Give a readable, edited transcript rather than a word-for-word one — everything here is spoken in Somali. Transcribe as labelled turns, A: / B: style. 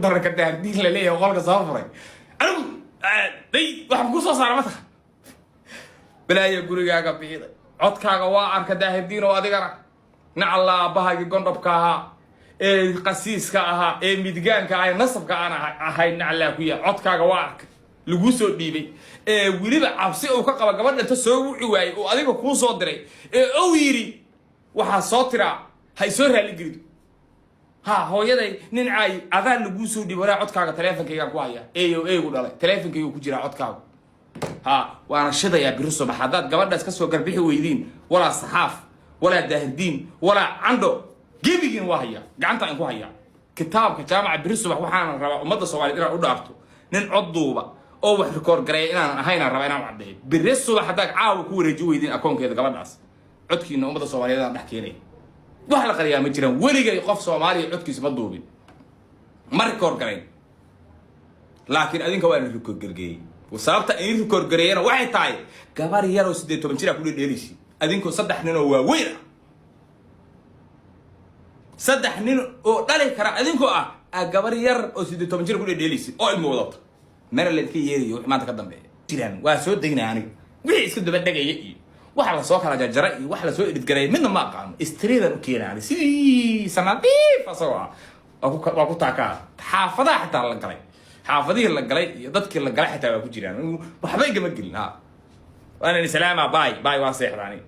A: درك الدين ليه وقالك صافري أنا دي واحد كوسا صار مثلا بلا يقول يا قبيلة عدكاga waa arka daahirdiin oo adigana nacala bahayga gondobka ee qasiiska aha ee midgaanka ay nasabka aan ahay nacala ku yahay codkaaga waa arka lagu soo dhiibay ee wiliba cabsi uu ka qaba gabadha inta soo wuxi waayay oo adiga ku soo diray ee oo yiri waxa soo tira hay soo raali gelido ha hooyaday nin ay adaan lagu soo dhiibay codkaaga taleefankayga ku haya eeyo dhalay taleefankayga ku jira codkaaga ها وانا شدا يا برسو بحداد قبل داس كسو قربيحي ويدين ولا صحاف ولا داهدين ولا عنده جيبيين وهيا قعنتا انكو هيا كتاب كجامع برسو وحانا ربا امدا سوماليد inaan u dhaafto nin codduuba oo wax record gareey inaan ahayna raba inaan cadeeyo برسو حداك caaw ku wareeji weydin akoonkeeda gabadhaas codkiina umada Soomaaliyeed aan dhax keenay wax la qariyaa ma jiraan weligay qof Soomaali codkiisa ma duubin ma record gareey laakiin adinka waa in record gargeey وصابت إن يذكر جرينا واحد تاي كبار يارو سديتو بنشيل كل ديريشي أدينكو صدق نينو وويرة صدق نينو أو تالي كرا أدينكو كبار يار أو سديتو بنشيل كل ديريشي أو الموضوع مرة اللي كي يري ما تقدم به تيران واسود دينا يعني ويس كده بدك يجي واحد سوق على جرائي واحد سوق يتجري منه ما قام استريدا وكينا يعني سي سناديف فصوا أكو تاكا حافظة حتى على الجري حافظيه اللي قلي ضدك اللي قلي حتى كجيران وحبايق ما قلنا وانا سلامه باي واسيح راني